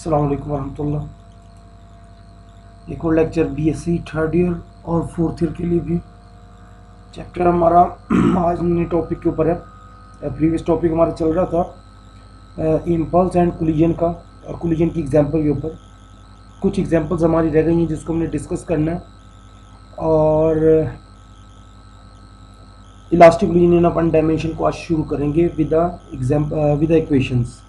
अस्सलाम वालेकुम रहमतुल्लाह। एक और लेक्चर बीएससी थर्ड ईयर और फोर्थ ईयर के लिए भी चैप्टर हमारा आज नए टॉपिक के ऊपर है। प्रीवियस टॉपिक हमारा चल रहा था इम्पल्स एंड कोलिजन का, और कोलिजन की एग्जांपल के ऊपर कुछ एग्जांपल्स हमारी रह गई हैं जिसको हमने डिस्कस करना है। और elastic collision in one dimension को आज शुरू करेंगे विद इक्वेशंस।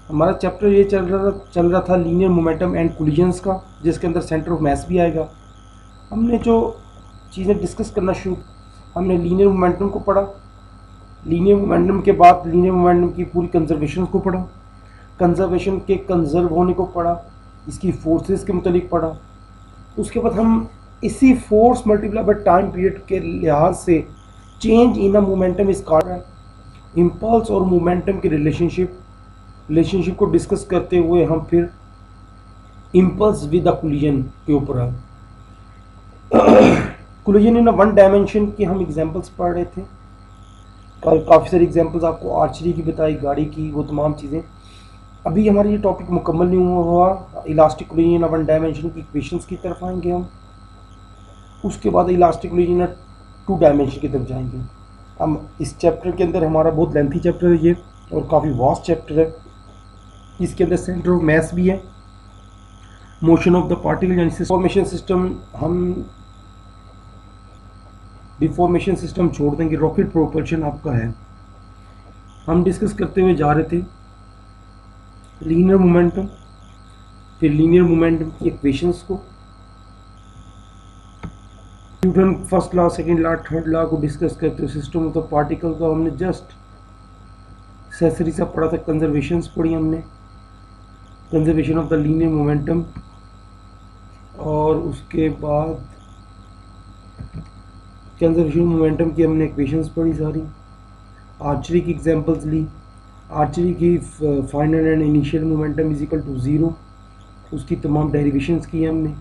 हमारा चैप्टर ये चल रहा था लीनियर मोमेंटम एंड कोलिजन्स का, जिसके अंदर सेंटर ऑफ मास भी आएगा। हमने जो चीज़ें डिस्कस करना शुरू, हमने लीनियर मोमेंटम को पढ़ा, लीनियर मोमेंटम के बाद लीनियर मोमेंटम की पूरी कंजर्वेशन को पढ़ा, कंजर्वेशन के कंजर्व होने को पढ़ा, इसकी फोर्सेस के मुतालिक पढ़ा। उसके बाद हम इसी force multiply by time period के लिहाज से चेंज इन अ मोमेंटम इस कार्ड इम्पल्स और मोमेंटम के रिलेशनशिप को डिस्कस करते हुए हम फिर इम्पल्स विद द कोलिजन के ऊपर आए। कोलिजन इन वन डायमेंशन की हम एग्जांपल्स पढ़ रहे थे, कल काफ़ी सारी एग्जांपल्स आपको आर्चरी की बताई, गाड़ी की, वो तमाम चीज़ें। अभी हमारा ये टॉपिक मुकम्मल नहीं हुआ। Elastic collision in one dimension की इक्वेशंस की तरफ आएंगे हम, उसके बाद elastic collision in two dimension की तरफ जाएंगे हम। इस चैप्टर के अंदर हमारा बहुत लेंथी चैप्टर है ये, और काफ़ी वास्ट चैप्टर है। इसके अंदर सेंटर ऑफ मास भी है, मोशन ऑफ द पार्टिकल, यानी डिफॉर्मेशन सिस्टम। हम डिफॉर्मेशन सिस्टम छोड़ देंगे, रॉकेट प्रोपल्शन आपका है। हम डिस्कस करते हुए जा रहे थे लीनियर मोमेंटम, फिर लीनियर मोमेंटम की इक्वेशंस को, Newton first law, second law, third law को डिस्कस करते हुए सिस्टम ऑफ द पार्टिकल का हमने जस्ट सेसरी सा पढ़ा था। कंजर्वेशंस पढ़ी हमने, conservation of the linear momentum, और उसके बाद कंजर्वेशन मोमेंटम की हमने इक्वेशंस पढ़ी सारी। आर्चरी की एग्जांपल्स ली, आर्चरी की final and initial momentum is equal to 0, उसकी तमाम डेरिवेशंस की हमने।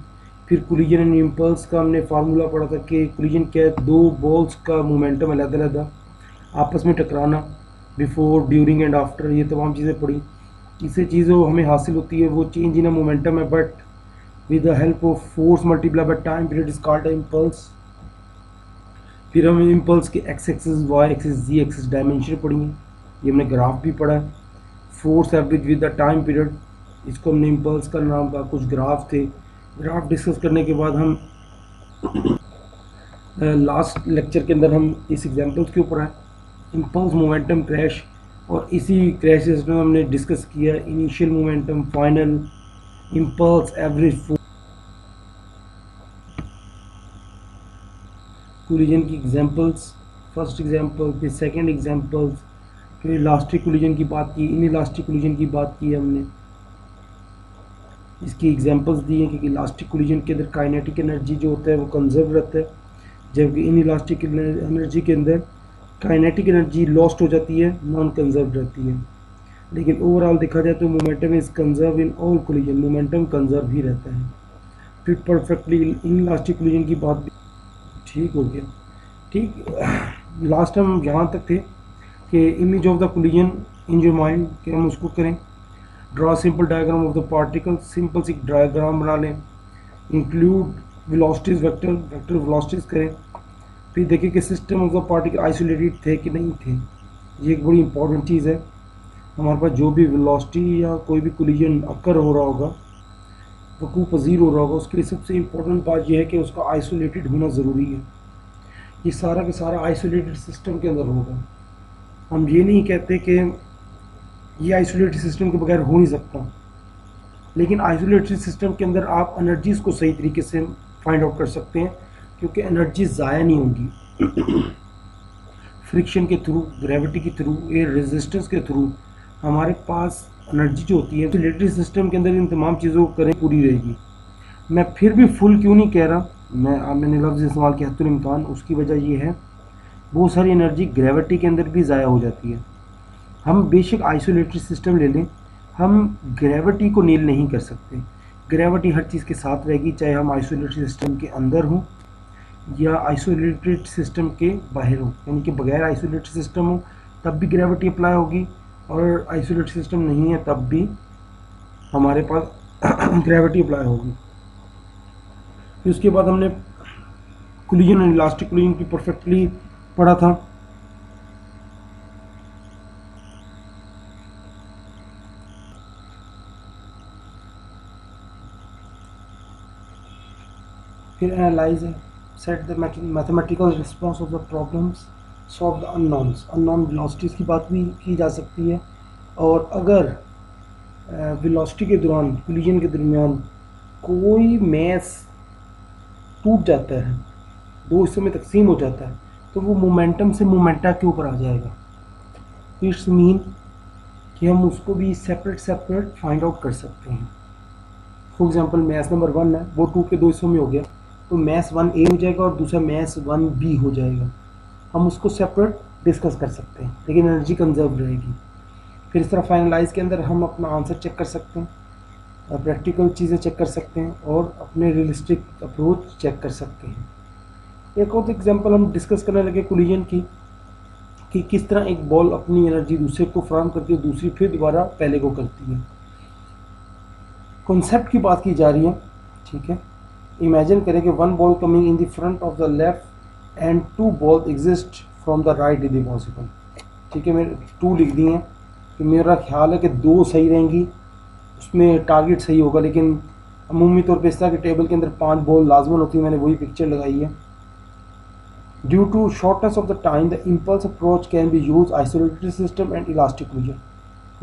फिर कोलिजन एंड इम्पल्स का हमने फार्मूला पढ़ा था कि कोलिजन क्या है, दो बॉल्स का मोमेंटम अलग-अलग आपस में टकराना, बिफोर, ड्यूरिंग एंड आफ्टर, ये तमाम चीज़ें पढ़ी। इससे चीज़ों हमें हासिल होती है वो चेंज इन अ मोमेंटम है, but with the help of force multiply by time period is called impulse. फिर हम इम्पल्स के एक्स एक्सिस, वाई एक्सिस, जी एक्सिस डायमेंशन पढ़ी हैं। ये हमने ग्राफ भी पढ़ा है। Force average with the time period, इसको हमने इम्पल्स का नाम था। कुछ ग्राफ थे, ग्राफ डिस्कस करने के बाद हम लास्ट लेक्चर के अंदर हम इस एग्जांपल्स के ऊपर आए, इम्पल्स मोमेंटम क्रैश, और इसी क्रैशेस में हमने डिस्कस किया initial momentum, final, impulse, average force, collision की एग्जांपल्स, फर्स्ट एग्जांपल, फिर सेकंड एग्जांपल्स, फिर इलास्टिक कोलिजन की बात की, इन इलास्टिक कोलिजन की बात की हमने। इसकी एग्जांपल्स दी हैं कि इलास्टिक कोलिजन के अंदर काइनेटिक एनर्जी जो होता है वो कंजर्व रहता है, जबकि इन इलास्टिक एनर्जी के अंदर काइनेटिक एनर्जी लॉस्ट हो जाती है, नॉन कंजर्व रहती है। लेकिन ओवरऑल देखा जाए तो momentum is conserve in all collision, momentum conserve ही रहता है। फिर परफेक्टली इन इलास्टिक कोलिजन की बात भी ठीक हो गया। ठीक, लास्ट हम यहाँ तक थे कि image of the collision in your mind, कि हम उसको करें, draw simple diagram of the particle, simple सी डायग्राम बना लें, इंक्लूड वेलोसिटीज, वेक्टर वेलोसिटीज करें। फिर देखें कि system of the particle isolated थे कि नहीं थे। ये एक बड़ी इंपॉर्टेंट चीज़ है। हमारे पास जो भी वेलोसिटी या कोई भी कोलिजन अकर हो रहा होगा, वकूफ़ पज़ीर हो रहा होगा, उसके लिए सबसे इम्पोर्टेंट बात यह है कि उसका आइसोलेटेड होना ज़रूरी है। ये सारा का सारा आइसोलेटेड सिस्टम के अंदर होगा। हम ये नहीं कहते कि ये आइसोलेटेड सिस्टम के बगैर हो नहीं सकता, लेकिन आइसोलेटेड सिस्टम के अंदर आप एनर्जीज़ को सही तरीके से फाइंड आउट कर सकते हैं, क्योंकि एनर्जी ज़ाया नहीं होंगी। फ्रिक्शन के थ्रू, ग्रेविटी के थ्रू, एयर रेजिस्टेंस के थ्रू हमारे पास एनर्जी जो होती है आइसोलेटेड सिस्टम के अंदर इन तमाम चीज़ों को करें पूरी रहेगी। मैं फिर भी फुल क्यों नहीं कह रहा, मैंने लफ्ज़ इस्तेमाल किया हत्तुल इम्कान। उसकी वजह ये है बहुत सारी एनर्जी ग्रेविटी के अंदर भी ज़ाया हो जाती है। हम बेशक आइसोलेटेड सिस्टम ले लें, हम ग्रेविटी को नील नहीं कर सकते। ग्रेविटी हर चीज़ के साथ रहेगी, चाहे हम आइसोलेटेड सिस्टम के अंदर हों या आइसोलेटेड सिस्टम के बाहर हों। यानी कि बगैर आइसोलेटेड सिस्टम हो तब भी ग्रेविटी अप्लाई होगी, और आइसोलेटेड सिस्टम नहीं है तब भी हमारे पास ग्रेविटी अप्लाई होगी। फिर उसके बाद हमने कोलिजन एंड इलास्टिक कोलिजन की परफेक्टली पढ़ा था। फिर एनालाइज है, set the mathematical response of the problems, solve the unknowns, unknown velocities की बात भी की जा सकती है। और अगर वेलोसिटी के दौरान कोलिजन के दरमियान कोई मैस टूट जाता है, दो हिस्सों में तकसीम हो जाता है, तो वो मोमेंटम से मोमेंटा के ऊपर आ जाएगा। इट्स मीन कि हम उसको भी सेपरेट सेपरेट फाइंड आउट कर सकते हैं। फॉर एग्जांपल मैस नंबर 1 है, वो टूट के दो हिस्सों में हो गया, तो मैस 1A हो जाएगा और दूसरा मैस 1B हो जाएगा। हम उसको सेपरेट डिस्कस कर सकते हैं, लेकिन एनर्जी कंजर्व रहेगी। फिर इस तरह फाइनलाइज के अंदर हम अपना आंसर चेक कर सकते हैं, प्रैक्टिकल चीज़ें चेक कर सकते हैं और अपने रियलिस्टिक अप्रोच चेक कर सकते हैं। एक और एग्जांपल हम डिस्कस करने लगे कोलिजन की, कि किस तरह एक बॉल अपनी एनर्जी दूसरे को फराहम करती है, दूसरी फिर दोबारा पहले को करती है। कॉन्सेप्ट की बात की जा रही है, ठीक है। इमेजिन करें कि one ball coming in the front of the left and two ball exist from the right is possible. ठीक है, मैंने 2 लिख दी हैं कि मेरा ख्याल है कि 2 सही रहेंगी, उसमें टारगेट सही होगा, लेकिन अमूमी तौर पर इस तरह के टेबल के अंदर 5 बॉल लाजमन होती है। मैंने वही पिक्चर लगाई है। Due to shortness of the time the impulse approach can be use isolated system and elastic collision.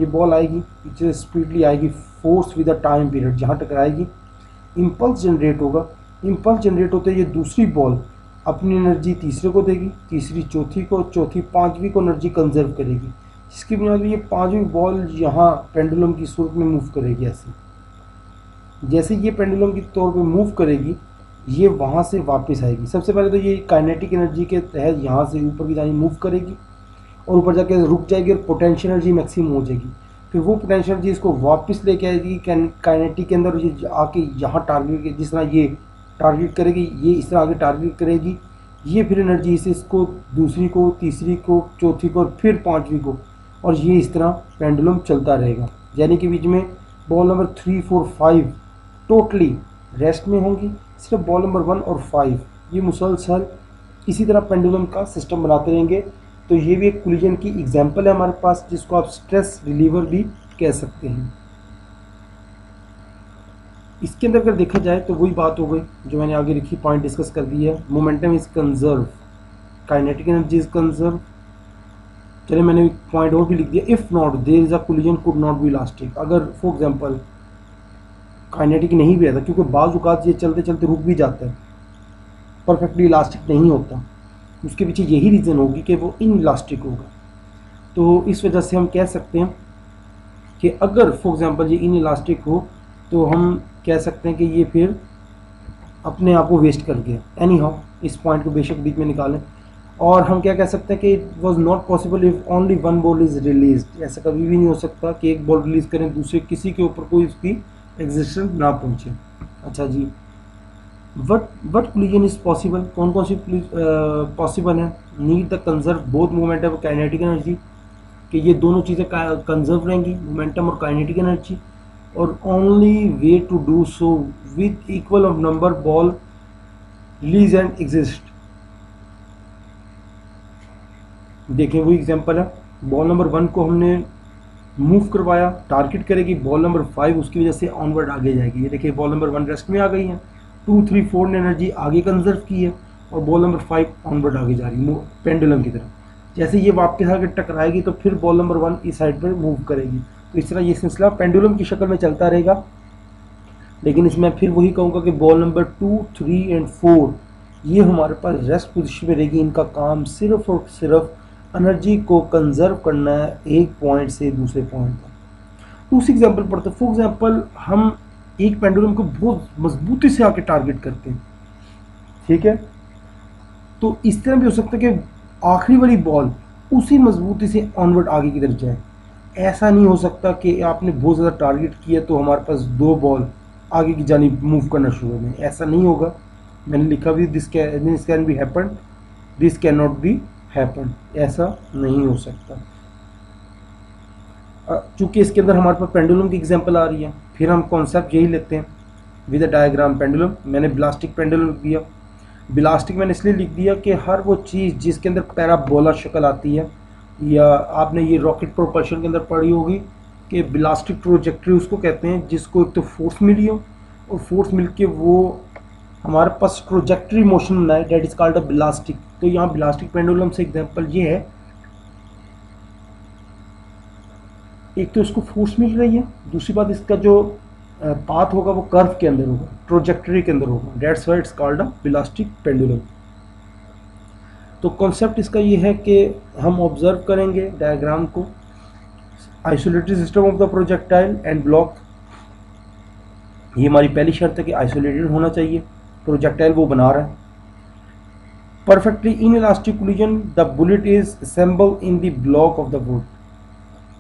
ये बॉल आएगी, पीछे स्पीडली आएगी, force with the time period, जहाँ टकराएगी इम्पल्स जनरेट होगा। इम्पल्स जनरेट होते ये दूसरी बॉल अपनी एनर्जी तीसरे को देगी, तीसरी चौथी को, चौथी पांचवी को एनर्जी कंजर्व करेगी, जिसकी बुनियाद पर ये पांचवी बॉल यहाँ पेंडुलम की सूरत में मूव करेगी। ऐसे जैसे ये पेंडुलम की तौर पे मूव करेगी, ये वहाँ से वापस आएगी। सबसे पहले तो ये काइनेटिक एनर्जी के तहत यहाँ से ऊपर की जानी मूव करेगी और ऊपर जाके रुक जाएगी और पोटेंशियल एनर्जी मैक्सिमम हो जाएगी। फिर वो पोटेंशियल एनर्जी इसको वापस लेके आएगी काइनेटिक के अंदर, ये आके यहाँ टारगेट, जिस तरह ये टारगेट करेगी, ये इस तरह आगे टारगेट करेगी, ये फिर एनर्जी से इसको दूसरी को, तीसरी को, चौथी को और फिर पांचवी को, और ये इस तरह पेंडुलम चलता रहेगा। यानी कि बीच में बॉल नंबर 3, 4, 5 टोटली रेस्ट में होंगी, सिर्फ बॉल नंबर 1 और 5 ये मुसलसल इसी तरह पेंडुलम का सिस्टम बनाते रहेंगे। तो ये भी एक कोलिजन की एग्जांपल है हमारे पास, जिसको आप स्ट्रेस रिलीवर भी कह सकते हैं। इसके अंदर अगर देखा जाए तो वही बात हो गई जो मैंने आगे लिखी, पॉइंट डिस्कस कर दी है। Momentum is conserve, kinetic energy is conserve. चलिए मैंने एक पॉइंट और भी लिख दिया, if not there is a collision could not be elastic. अगर फॉर एग्जांपल काइनेटिक नहीं भी आता, क्योंकि बाज़ औक़ात ये चलते चलते रुक भी जाता है, परफेक्टली इलास्टिक नहीं होता, उसके पीछे यही रीज़न होगी कि वो इन इलास्टिक होगा। तो इस वजह से हम कह सकते हैं कि अगर फॉर एग्जांपल ये इन इलास्टिक हो तो हम कह सकते हैं कि ये फिर अपने आप को वेस्ट कर गया। एनी हाउ इस पॉइंट को बेशक बीच में निकालें, और हम क्या कह सकते हैं कि it was not possible if only one ball is release. ऐसा कभी भी नहीं हो सकता कि एक बॉल रिलीज़ करें, दूसरे किसी के ऊपर कोई उसकी एग्जिस्टेंस ना पहुँचे। अच्छा जी, वट कोलिजन इज़ पॉसिबल, कौन कौन सी पॉसिबल है? Need the conserve both momentum और काइनेटिक एनर्जी, कि ये दोनों चीज़ें कंजर्व रहेंगी, मोमेंटम और काइनेटिक एनर्जी, और only way to do so with equal of number ball release and exist. देखें वही एग्जांपल है, बॉल नंबर 1 को हमने मूव करवाया, टारगेट करेगी, बॉल नंबर 5 उसकी वजह से ऑनवर्ड आगे जाएगी। ये देखिए बॉल नंबर 1 रेस्ट में आ गई है, 2, 3, 4 ने एनर्जी आगे कंजर्व की है और बॉल नंबर 5 ऑनवर्ड आगे जा रही है पेंडुलम की तरफ। जैसे ये वापस आके टकराएगी तो फिर बॉल नंबर 1 इस साइड पर मूव करेगी। तो इस तरह ये सिलसिला पेंडुलम की शक्ल में चलता रहेगा। लेकिन इसमें फिर वही कहूँगा कि बॉल नंबर 2, 3 एंड 4 ये हमारे पास रेस्ट पोजीशन में रहेगी। इनका काम सिर्फ और सिर्फ एनर्जी को कंजर्व करना है एक पॉइंट से दूसरे पॉइंट तक। तो उस एग्जाम्पल पढ़ते, फॉर एग्जाम्पल हम एक पेंडुलम को बहुत मजबूती से आके टारगेट करते हैं, ठीक है, तो इस तरह भी हो सकता है कि आखिरी वाली बॉल उसी मजबूती से ऑनवर्ड आगे की तरफ जाए। ऐसा नहीं हो सकता कि आपने बहुत ज़्यादा टारगेट किया तो हमारे पास 2 बॉल आगे की जानिब मूव करना शुरू हो गए, ऐसा नहीं होगा। मैंने लिखा भी this can be happen, this can not be happen, ऐसा नहीं हो सकता। चूँकि इसके अंदर हमारे पास पेंडुलम की एग्जांपल आ रही है, फिर हम कॉन्सेप्ट यही लेते हैं विद अ डायग्राम पेंडुलम। मैंने बिलास्टिक पेंडुलम लिख दिया। बिलास्टिक मैंने इसलिए लिख दिया कि हर वो चीज़ जिसके अंदर पैराबोला शक्ल आती है, या आपने ये रॉकेट प्रोपल्शन के अंदर पढ़ी होगी कि बिलास्टिक ट्रोजेक्ट्री उसको कहते हैं जिसको एक तो फोर्स मिली हो और फोर्स मिल के वो हमारे पास ट्रोजेक्ट्री मोशन बनाए, डेट इज कॉल्ड अ बिलास्टिक। तो यहाँ बिलास्टिक पेंडुलम से एग्जांपल ये है, एक तो इसको फोर्स मिल रही है, दूसरी बात इसका जो पाथ होगा वो कर्व के अंदर होगा, ट्रोजेक्टरी के अंदर होगा, that's why it's called a ballistic pendulum. तो कॉन्सेप्ट इसका ये है कि हम ऑब्जर्व करेंगे डायग्राम को, isolated system of the projectile and block. ये हमारी पहली शर्त है कि आइसोलेटेड होना चाहिए, प्रोजेक्टाइल वो बना रहा है। Perfectly in elastic collision the bullet is assembled in the block of the would.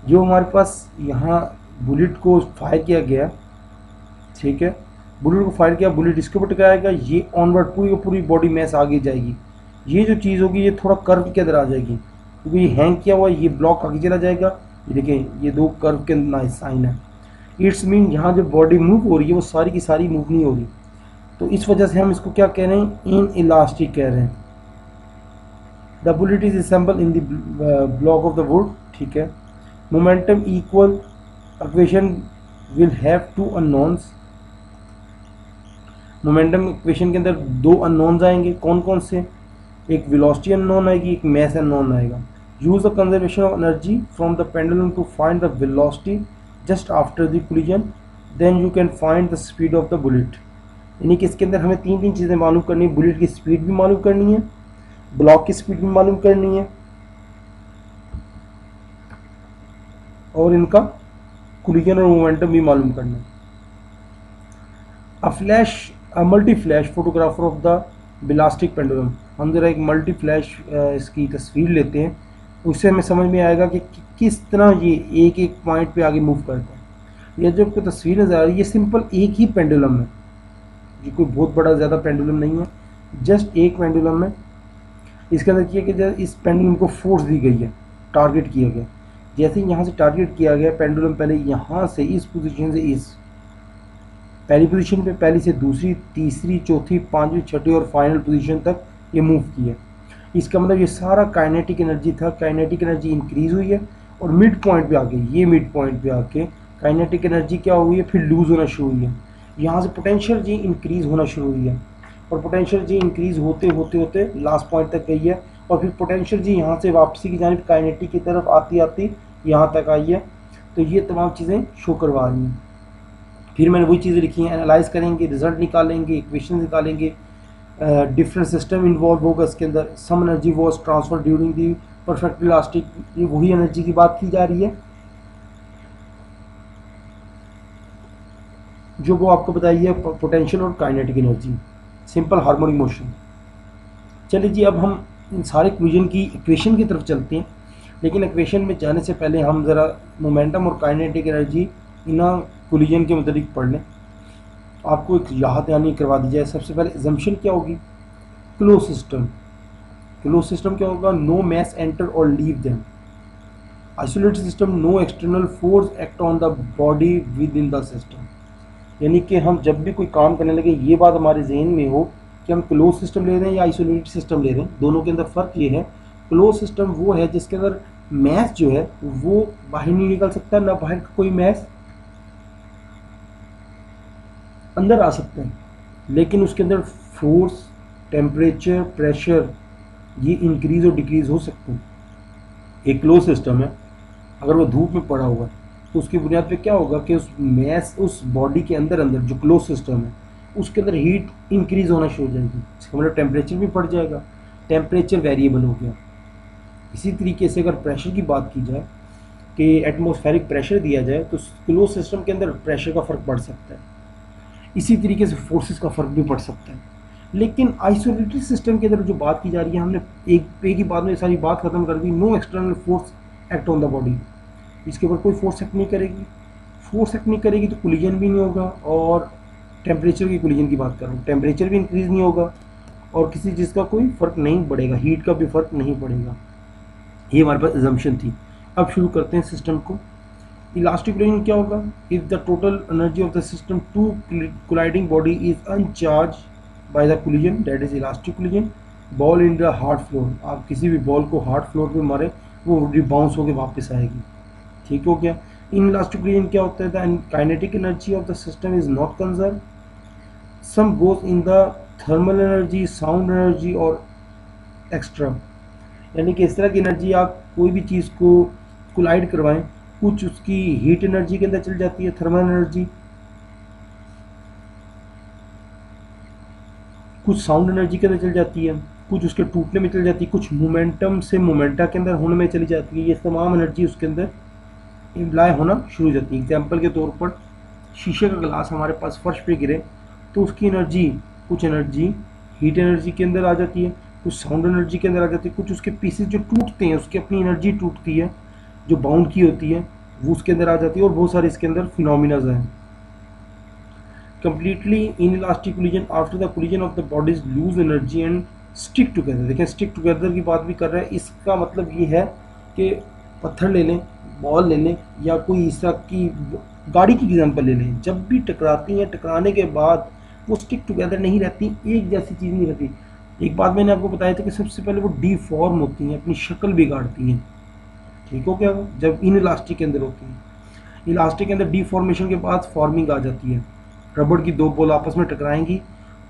जो हमारे पास यहाँ बुलेट को फायर किया गया, ठीक है, बुलेट को फायर किया, बुलेट इसके ऊपर टकराएगा, ये ऑनवर्ड पूरी की पूरी बॉडी मैस आगे जाएगी। ये जो चीज़ होगी ये थोड़ा कर्व के अंदर आ जाएगी, क्योंकि ये हैंग किया हुआ है, ये ब्लॉक आगे चला जाएगा। ये देखें, ये दो कर्व के अंदर साइन है। इट्स मीन यहाँ जो बॉडी मूव हो रही है वो सारी की सारी मूव नहीं हो रही, तो इस वजह से हम इसको क्या कह रहे हैं, इन इलास्टिक कह रहे हैं। The bullet is assemble in the block of the wood, ठीक है। Momentum equal equation will have two unknowns. Momentum equation के अंदर दो अननोन्स आएंगे, कौन कौन से, एक वेलोसिटी अननोन आएगी, एक मास अननोन आएगा। Use the conservation of energy from the pendulum to find the velocity just after the collision, then you can find the speed of the bullet. यानी कि इसके अंदर हमें तीन चीज़ें मालूम करनी है, बुलेट की स्पीड भी मालूम करनी है, ब्लॉक की स्पीड भी मालूम करनी है, और इनका कोलिजन और मोमेंटम भी मालूम करना है। A multi flash photographer of the ballistic pendulum. हम जरा एक मल्टी फ्लैश इसकी तस्वीर लेते हैं, उससे हमें समझ में आएगा कि किस तरह ये एक एक पॉइंट पे आगे मूव करता है। ये जो आपको तस्वीर नज़र आ रही है, ये सिंपल एक ही पेंडुलम है, ये कोई बहुत बड़ा ज़्यादा पेंडुलम नहीं है, जस्ट एक पेंडुलम है। इसके अंदर किया कि इस पेंडुलम को फोर्स दी गई है, टारगेट किया गया। जैसे ही यहाँ से टारगेट किया गया, पेंडुलम पहले यहाँ से इस पोजीशन से इस पहली पोजीशन पे, पहली से दूसरी, तीसरी, चौथी, पांचवी, छठी और फाइनल पोजीशन तक ये मूव किया। इसका मतलब ये सारा काइनेटिक एनर्जी था, काइनेटिक एनर्जी इंक्रीज हुई है और मिड पॉइंट पे आके, ये मिड पॉइंट पे आके काइनेटिक एनर्जी क्या हुई है, फिर लूज होना शुरू हुई है। यहाँ से पोटेंशियल जी इंक्रीज होना शुरू हुई है और पोटेंशियल जी इंक्रीज होते होते होते लास्ट पॉइंट तक गई है, और फिर पोटेंशियल जी यहाँ से वापसी की जानिब काइनेटिक की तरफ आती आती यहाँ तक आई है। तो ये तमाम चीज़ें शो करवा रही हैं। फिर मैंने वही चीज़ें लिखी हैं, एनालाइज करेंगे, रिजल्ट निकालेंगे, इक्वेशन निकालेंगे, डिफरेंट सिस्टम इन्वॉल्व होगा इसके अंदर। Some energy was transfer during the perfect elastic, ये वही एनर्जी की बात की जा रही है जो वो आपको बताई है, पोटेंशियल और kinetic energy, simple harmonic motion. चलिए जी, अब हम इन सारे इक्वेशन की इक्वेशन की तरफ चलते हैं, लेकिन इक्वेशन में जाने से पहले हम ज़रा मोमेंटम और काइनेटिक एनर्जी इन कोलिजन के मुताबिक पढ़ लें। आपको एक याद यानी करवा दी जाए। सबसे पहले एजम्पशन क्या होगी, क्लोज सिस्टम। क्लोज सिस्टम क्या होगा, नो मैस एंटर और leave them. Isolated system, no external force act on the body within the system. यानी कि हम जब भी कोई काम करने लगे, ये बात हमारे जहन में हो कि हम क्लोज सिस्टम ले रहे हैं या आइसोलेटेड सिस्टम ले रहे हैं। दोनों के अंदर फ़र्क ये है, क्लोज सिस्टम वो है जिसके अंदर मैस जो है वो बाहर नहीं निकल सकता, ना बाहर का कोई मैस अंदर आ सकते हैं, लेकिन उसके अंदर फोर्स, टेम्परेचर, प्रेशर ये इंक्रीज और डिक्रीज हो सकते हैं। एक क्लोज सिस्टम है, अगर वो धूप में पड़ा हुआ है तो उसकी बुनियाद पे क्या होगा कि उस मैस, उस बॉडी के अंदर अंदर जो क्लोज सिस्टम है उसके अंदर हीट इंक्रीज होना शुरू हो जाएगी। इसका मतलब टेम्परेचर भी बढ़ जाएगा, टेम्परेचर वेरिएबल हो गया। इसी तरीके से अगर प्रेशर की बात की जाए कि एटमॉस्फेरिक प्रेशर दिया जाए तो क्लोज सिस्टम के अंदर प्रेशर का फ़र्क पड़ सकता है, इसी तरीके से फोर्सेस का फ़र्क भी पड़ सकता है। लेकिन आइसोलेटेड सिस्टम के अंदर जो बात की जा रही है, हमने एक ही बात में सारी बात खत्म कर दी, no external force act on the body. इसके ऊपर कोई फोर्स एक्ट नहीं करेगी, फोर्स एक्ट नहीं करेगी तो कोलिजन भी नहीं होगा। और टेम्परेचर की कोलिजन की बात कर रहा हूँ, टेम्परेचर भी इंक्रीज़ नहीं होगा और किसी चीज़ का कोई फ़र्क नहीं पड़ेगा, हीट का भी फ़र्क नहीं पड़ेगा। ये हमारे पास एजम्पशन थी। अब शुरू करते हैं सिस्टम को। इलास्टिक कोलिजन क्या होगा? If the total energy of the system two colliding body is unchanged by the collision, that is elastic collision. Ball in the hard floor, आप किसी भी बॉल को हार्ड फ्लोर पे मारे वो बाउंस होकर वापस आएगी। ठीक हो गया। इन इलास्टिक कोलिजन क्या होता है? The kinetic energy of the system is not conserve, some goes in the thermal energy, sound energy और एक्स्ट्रा। यानी कि इस तरह की एनर्जी, आप कोई भी चीज़ को कोलाइड करवाएं, कुछ उसकी हीट एनर्जी के अंदर चल जाती है, थर्मल एनर्जी, कुछ साउंड एनर्जी के अंदर चल जाती है, कुछ उसके टूटने में चल जाती है, कुछ मोमेंटम से मोमेंटा के अंदर होने में चली जाती है। ये तमाम एनर्जी उसके अंदर इम्प्लाई होना शुरू हो जाती है। एग्जाम्पल के तौर पर शीशे का ग्लास हमारे पास फर्श पे गिरे तो उसकी एनर्जी, कुछ एनर्जी हीट एनर्जी के अंदर आ जाती है, कुछ साउंड एनर्जी के अंदर आ जाती है, कुछ उसके पीसेस जो टूटते हैं उसकी अपनी एनर्जी टूटती है जो बाउंड की होती है वो उसके अंदर आ जाती है, और बहुत सारे इसके अंदर फिनोमिनाज हैं। Completely in elastic collision, after the collision of the bodies lose energy and stick together. देखें स्टिक टुगेदर की बात भी कर रहे हैं, इसका मतलब ये है कि पत्थर ले लें, बॉल ले लें, या कोई इस तरह की गाड़ी की एग्जांपल ले लें, जब भी टकराती हैं टकराने के बाद वो स्टिक टुगेदर नहीं रहती, एक जैसी चीज़ नहीं रहती। एक बात मैंने आपको बताया था कि सबसे पहले वो डीफॉर्म होती हैं, अपनी शक्ल बिगाड़ती हैं। ठीक हो गया? जब इन इलास्टिक के अंदर होती हैं, इलास्टिक के अंदर डीफॉर्मेशन के बाद फॉर्मिंग आ जाती है। रबड़ की दो बॉल आपस में टकराएंगी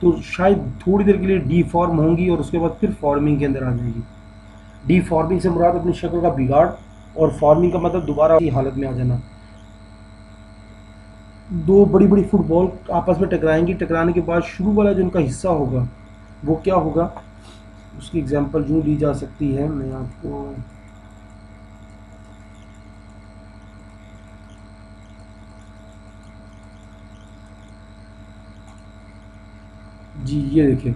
तो शायद थोड़ी देर के लिए डीफॉर्म होंगी और उसके बाद फिर फॉर्मिंग के अंदर आ जाएंगी। डीफॉर्मिंग से मुराद अपनी शक्ल का बिगाड़, और फॉर्मिंग का मतलब दोबारा की हालत में आ जाना। दो बड़ी बड़ी फुटबॉल आपस में टकराएंगी, टकराने के बाद शुरू वाला जो उनका हिस्सा होगा वो क्या होगा, उसकी एग्जांपल यूँ ली जा सकती है, मैं आपको जी ये देखिए,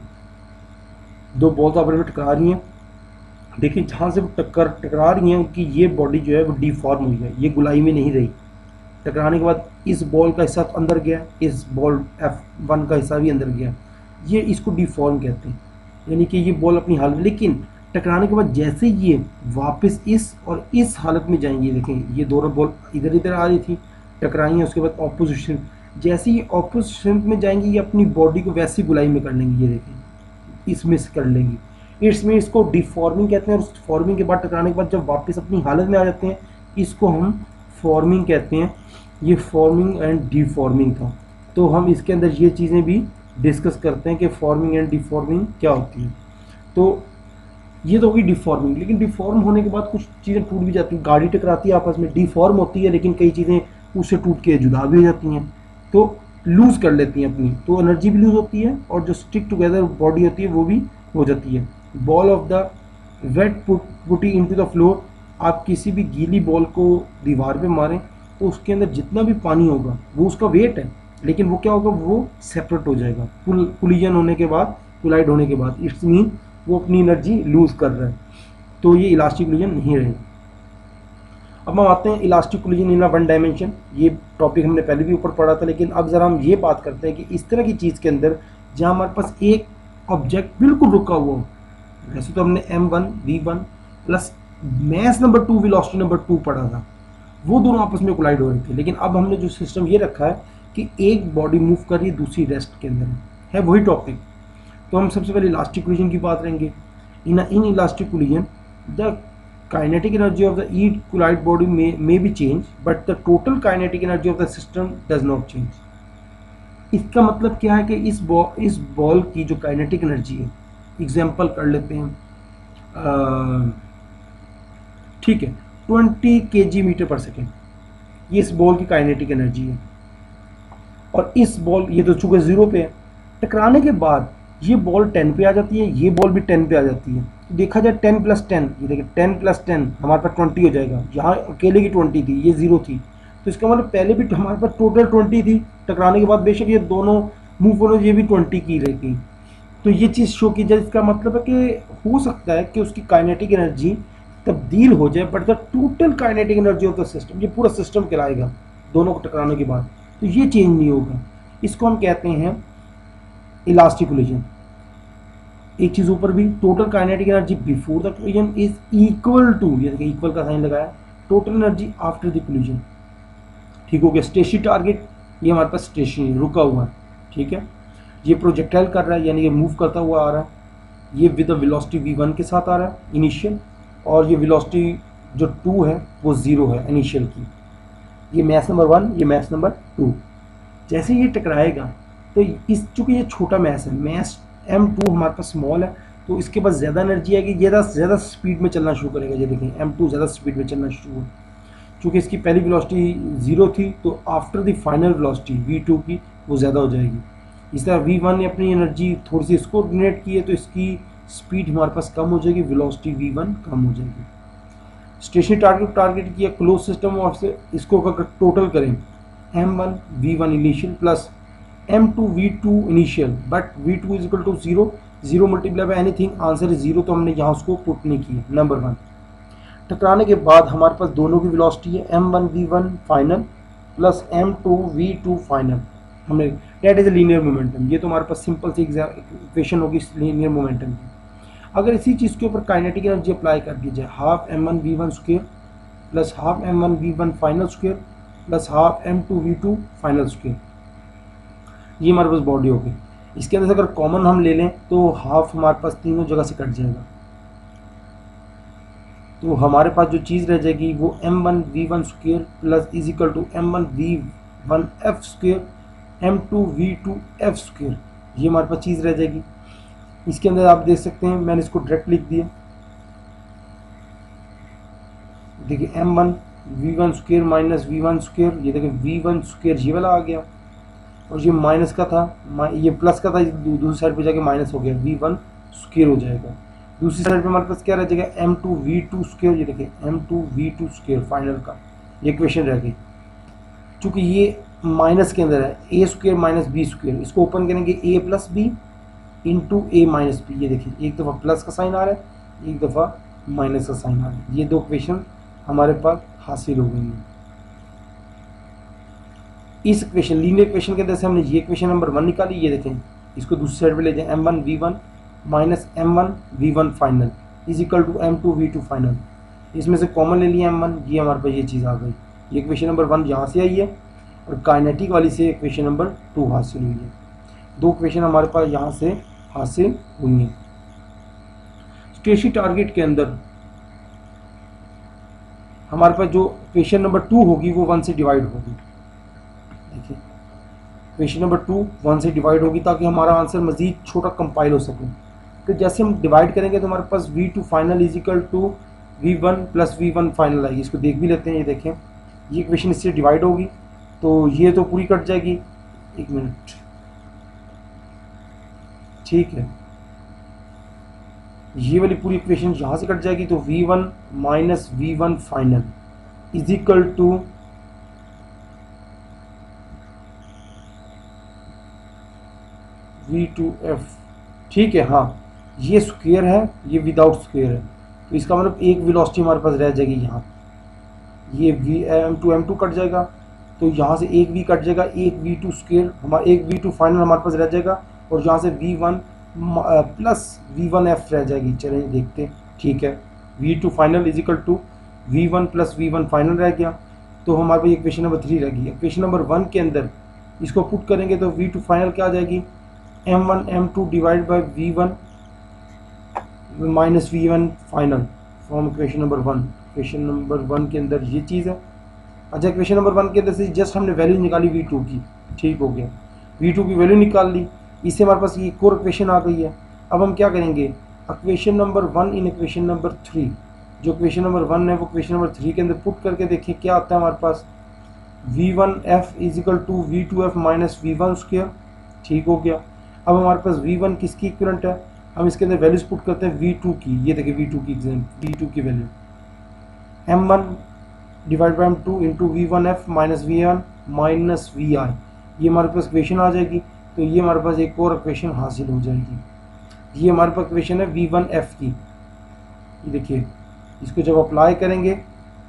दो बॉल आपस में टकरा रही हैं, देखिए जहाँ से वो टकरा रही हैं उनकी ये बॉडी जो है वो डीफॉर्म हुई है, ये गुलाई में नहीं रही। टकराने के बाद इस बॉल का हिस्सा अंदर गया, इस बॉल F1 का हिस्सा भी अंदर गया, ये इसको डीफॉर्म कहते हैं। यानी कि ये बॉल अपनी हालत, लेकिन टकराने के बाद जैसे ये वापस इस और इस हालत में जाएंगे, देखें ये दोनों बॉल इधर इधर आ रही थी, टकराई हैं, उसके बाद ऑपोजिशन, जैसे ही ऑपोजिशन में जाएंगी ये अपनी बॉडी को वैसी गुलाई में कर लेंगी, ये देखें इसमें से कर लेंगी। इसमें इसको डिफॉर्मिंग कहते हैं, और उस फॉर्मिंग के बाद टकराने के बाद जब वापस अपनी हालत में आ जाते हैं इसको हम फॉर्मिंग कहते हैं। ये फॉर्मिंग एंड डिफॉर्मिंग था, तो हम इसके अंदर ये चीज़ें भी डिस्कस करते हैं कि फॉर्मिंग एंड डिफॉर्मिंग क्या होती है। तो ये तो होगी डिफॉर्मिंग, लेकिन डिफॉर्म होने के बाद कुछ चीज़ें टूट भी जाती हैं, गाड़ी टकराती है आपस में, डिफॉर्म होती है, लेकिन कई चीज़ें उससे टूट के जुदा भी हो जाती हैं, तो लूज़ कर लेती हैं अपनी, तो एनर्जी भी लूज़ होती है और जो स्टिक टुगेदर बॉडी होती है वो भी हो जाती है। Ball of the wet putty into the floor, आप किसी भी गीली बॉल को दीवार पे मारें तो उसके अंदर जितना भी पानी होगा वो उसका वेट है, लेकिन वो क्या होगा, वो सेपरेट हो जाएगा कोलिजन होने के बाद, कोलाइड होने के बाद। इट्स मीन वो अपनी एनर्जी लूज कर रहा है, तो ये इलास्टिक कोलिजन नहीं रहेगा। अब हम आते हैं elastic collision in one dimension, ये टॉपिक हमने पहले भी ऊपर पढ़ा था, लेकिन अब ज़रा हम ये बात करते हैं कि इस तरह की चीज़ के अंदर जहाँ हमारे पास एक ऑब्जेक्ट बिल्कुल रुका हुआ हो, वैसे तो हमने m1 v1 plus mass number 2 velocity number 2 पढ़ा था, वो दोनों आपस में कोलाइड हो रही थी, लेकिन अब हमने जो सिस्टम ये रखा है कि एक बॉडी मूव कर रही है दूसरी रेस्ट के अंदर है वही टॉपिक। तो हम सबसे पहले इलास्टिक कोलिजन की बात करेंगे। In elastic collision the kinetic energy of the each collide body may be change, but the total kinetic energy of the system does not change. इसका मतलब क्या है कि इस बॉल की जो काइनेटिक एनर्जी है, एग्जाम्पल कर लेते हैं, ठीक है 20 kg मीटर पर सेकेंड, ये इस बॉल की काइनेटिक एनर्जी है, और इस बॉल ये तो चूंकि 0 पे है, टकराने के बाद ये बॉल 10 पे आ जाती है, ये बॉल भी 10 पे आ जाती है, तो देखा जाए 10 + 10, ये देखिए 10 + 10 हमारे पास 20 हो जाएगा, यहाँ अकेले की 20 थी, ये 0 थी, तो इसका मतलब पहले भी हमारे पास टोटल 20 थी, टकराने के बाद बेशक ये दोनों मूव होने, ये भी 20 की रही थी। तो ये चीज़ शो की जाए, इसका मतलब है कि हो सकता है कि उसकी काइनेटिक एनर्जी तब्दील हो जाए, but the total kinetic energy of the system, ये पूरा सिस्टम कहलाएगा दोनों को टकराने के बाद, तो ये चेंज नहीं होगा। इसको हम कहते हैं इलास्टिक कोलिजन। एक चीज़ ऊपर भी, total kinetic energy before the collision is equal to, ये देखिए इक्वल का साइन लगाया, total energy after the collision. ठीक हो गया। स्टेशनरी टारगेट, ये हमारे पास स्टेशनरी रुका हुआ है, ठीक है। ये प्रोजेक्टाइल कर रहा है, यानी ये मूव करता हुआ आ रहा है। ये विद द वेलोसिटी v1 के साथ आ रहा है इनिशियल, और ये वेलोसिटी जो 2 है वो 0 है इनिशियल की। ये मैस नंबर 1, ये मैस नंबर 2। जैसे ये टकराएगा तो इस, चूँकि ये छोटा मैस है, मैस m2 हमारे पास स्मॉल है, तो इसके पास ज़्यादा एनर्जी आएगी, ज़्यादा स्पीड में चलना शुरू करेगा। ये देखें m2 ज़्यादा स्पीड में चलना शुरू हो, चूँकि इसकी पहली वेलोसिटी 0 थी, तो after the final velocity v2 की वो ज़्यादा हो जाएगी। इस तरह v1 ने अपनी एनर्जी थोड़ी सी इसको डोनेट की है, तो इसकी स्पीड हमारे पास कम हो जाएगी, वेलोसिटी v1 कम हो जाएगी। स्टेशनरी टारगेट किया क्लोज सिस्टम, और से इसको अगर टोटल करें m1 v1 initial plus m2 v2 initial, but v2 is equal to 0, 0 multiply by anything, answer is 0, तो हमने यहाँ उसको पुट नहीं किया। नंबर 1, टकराने के बाद हमारे पास दोनों की वेलोसिटी है m1 v1 final plus m2 v2 final. हमने दैट इज लीनियर मोमेंटम, ये तो हमारे पास सिंपल सी इक्वेशन होगी लीनियर मोमेंटम की। अगर इसी चीज़ के ऊपर काइनेटिक एनर्जी अप्लाई कर दी जाए, half m1 v1 square plus half m1 v1 final square plus half m2 v2 final square, ये हमारे पास बॉडी होगी। इसके अंदर से अगर कॉमन हम ले लें तो हाफ हमारे पास तीनों जगह से कट जाएगा, तो हमारे पास जो चीज़ रह जाएगी वो m1 v1 square plus is equal to m1 v1 f square m2 v2 f square, ये हमारे पास चीज़ रह जाएगी। इसके अंदर आप देख सकते हैं, मैंने इसको डायरेक्ट लिख दिया। देखिए m1 v1 square minus v1 square, ये देखिए v1 स्क्वायर ये वाला आ गया, और ये माइनस का था, ये प्लस का था, दूसरी साइड पे जाके माइनस हो गया, v1 स्क्वायर हो जाएगा। दूसरी साइड पे हमारे पास क्या रह जाएगा m2 v2 स्क्वायर, ये देखिए m2 v2 स्क्वायर फाइनल का, ये इक्वेशन रह गई। चूँकि ये माइनस के अंदर है, a square minus b square, इसको ओपन करेंगे a plus b into a minus b, ये देखिए एक दफ़ा प्लस का साइन आ रहा है, एक दफ़ा माइनस का साइन आ रहा है, ये दो इक्वेशन हमारे पास हासिल हो गई हैं। इस इक्वेशन लीनियर इक्वेशन के अंदर से हमने ये इक्वेशन नंबर 1 निकाली, ये देखें, इसको दूसरी साइड पे ले जाएं, m1 v1 minus m1 v1 final is equal to m2 v2 final, इसमें से कॉमन ले लिया m1, ये हमारे पास ये चीज़ आ गई। ये इक्वेशन नंबर 1 यहाँ से आई है, और काइनेटिक वाली से इक्वेशन नंबर 2 हासिल हुई है। दो इक्वेशन हमारे पास यहाँ से हासिल हुई हैं। स्टेशनरी टारगेट के अंदर हमारे पास जो इक्वेशन नंबर 2 होगी वो 1 से डिवाइड होगी। देखिए इक्वेशन नंबर 2 1 से डिवाइड होगी, ताकि हमारा आंसर मज़ीद छोटा कंपाइल हो सके। तो जैसे हम डिवाइड करेंगे तो हमारे पास v2 final is equal to v1 plus v1 final आएगी। इसको देख भी लेते हैं, ये देखें, ये इक्वेशन इससे डिवाइड होगी, तो ये तो पूरी कट जाएगी, एक मिनट, ठीक है, ये वाली पूरी इक्वेशन यहाँ से कट जाएगी, तो v1 minus v1 final is equal to v2f, ठीक है। हाँ, ये स्क्वायर है, ये विदाउट स्क्वायर है, तो इसका मतलब एक वेलोसिटी हमारे पास रह जाएगी यहाँ, ये m2 कट जाएगा, तो यहाँ से एक v कट जाएगा, एक v2 स्क्वायर हमारा, एक v2 फाइनल हमारे पास रह जाएगा, और यहाँ से v1 प्लस v1f रह जाएगी। चलिए देखते हैं, ठीक है, v2 final is equal to v1 plus v1 final रह गया, तो हमारे पास इक्वेशन नंबर 3 रह गई। इक्वेशन नंबर 1 के अंदर इसको पुट करेंगे तो v2 फाइनल क्या आ जाएगी, m1 m2 divide by v1 minus v1 final from equation number 1। Equation number 1 के अंदर ये चीज़ है। अच्छा, इक्वेशन नंबर 1 के अंदर से जस्ट हमने वैल्यू निकाली v2 की, ठीक हो गया, v2 की वैल्यू निकाल ली, इससे हमारे पास ये कोर इक्वेशन आ गई है। अब हम क्या करेंगे, equation number 1 in equation number 3, जो इक्वेशन नंबर 1 है वो इक्वेशन नंबर 3 के अंदर पुट करके देखें क्या आता है हमारे पास, v1f is equal to v2f minus v1 square, ठीक हो गया। अब हमारे पास v1 किसकी इक्विवेलेंट है, हम इसके अंदर वैल्यूज पुट करते हैं v2 की, ये देखिए v2 की value m1 divide by m2 into v1f minus v1 minus vi, ये हमारे पास इक्वेशन आ जाएगी। तो ये हमारे पास एक और इक्वेशन हासिल हो जाएगी। ये हमारे पास इक्वेशन है v1f की, ये देखिए, इसको जब अप्लाई करेंगे,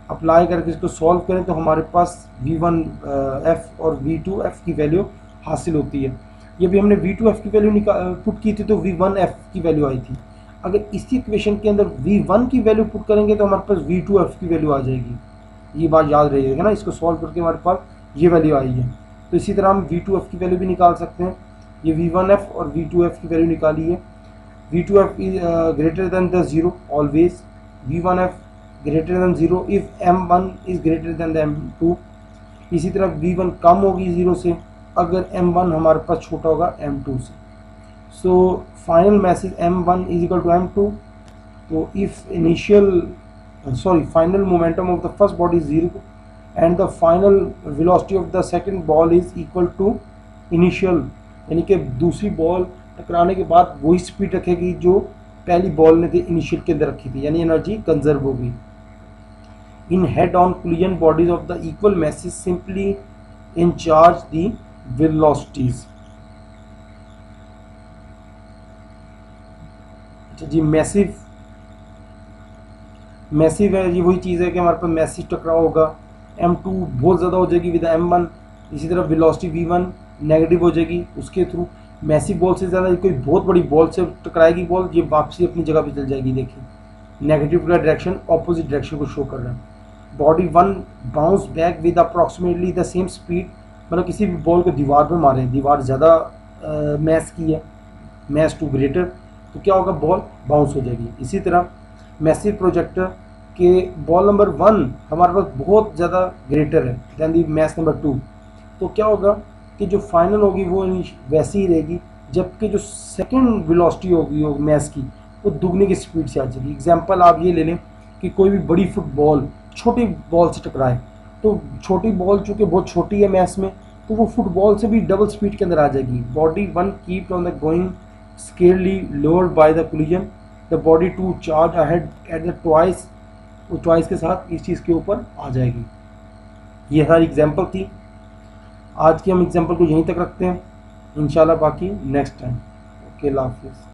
अप्लाई करके इसको सॉल्व करें तो हमारे पास v1f और v2f की वैल्यू हासिल होती है। ये भी हमने v2f की वैल्यू पुट की थी तो v1f की वैल्यू आई थी। अगर इसी इक्वेशन के अंदर v1 की वैल्यू पुट करेंगे तो हमारे पास v2f की वैल्यू आ जाएगी। ये बात याद रहिएगा ना, इसको सॉल्व करके हमारे पास ये वैल्यू आई है। तो इसी तरह हम V2F की वैल्यू भी निकाल सकते हैं। ये V1F और V2F की वैल्यू निकाली है। V2F is greater than the 0 always, V1F greater than 0 if M1 is greater than the M2। इसी तरह V1 कम होगी 0 से अगर M1 हमारे पास छोटा होगा M2 से। So final masses M1 is equal to M2। तो इफ final momentum of the first body is 0 and the final velocity of the second ball is equal to initial, यानी कि दूसरी बॉल टकराने के बाद वही स्पीड रखेगी जो पहली बॉल ने थी इनिशियल के अंदर रखी थी, यानी एनर्जी कंजर्व होगी। In head on collision bodies of the equal masses simply interchange the velocities. अच्छा जी, मैसिव है, ये वही चीज़ है कि हमारे पास मैसिव टकराव होगा, M2 बहुत ज़्यादा हो जाएगी विद M1। इसी तरह वेलोसिटी V1 नेगेटिव हो जाएगी उसके थ्रू। मैसिव बॉल से ज़्यादा कोई बहुत बड़ी बॉल से टकराएगी बॉल, ये वापसी अपनी जगह पे चल जाएगी। देखिए नेगेटिव का डायरेक्शन अपोजिट डायरेक्शन को शो कर रहा है। Body 1 bounce back with approximately the same speed, मतलब किसी भी बॉल को दीवार पर मारें, दीवार ज़्यादा मैस की है, मैस टू ग्रेटर, तो क्या होगा, बॉल बाउंस हो जाएगी। इसी तरह मैसिव प्रोजेक्टर के बॉल नंबर 1 हमारे पास बहुत ज़्यादा ग्रेटर है दैन दी मैस नंबर 2, तो क्या होगा कि जो फाइनल होगी वो वैसी ही रहेगी, जबकि जो सेकंड वेलोसिटी होगी वो मैस की वो दुगने की स्पीड से आ जाएगी। एग्जांपल आप ये ले लें कि कोई भी बड़ी फुटबॉल छोटी बॉल से टकराए, तो छोटी बॉल चूँकि बहुत छोटी है मैस में, तो वो फुटबॉल से भी डबल स्पीड के अंदर आ जाएगी। Body 1 keep on the going scarcely lowered by the collision, the body 2 charge ahead at the twice, वो ट्वाइस के साथ इस चीज़ के ऊपर आ जाएगी। ये हर एग्जांपल थी। आज की हम एग्जांपल को यहीं तक रखते हैं, इंशाल्लाह बाकी नेक्स्ट टाइम। ओके, अल्लाह हाफिज़।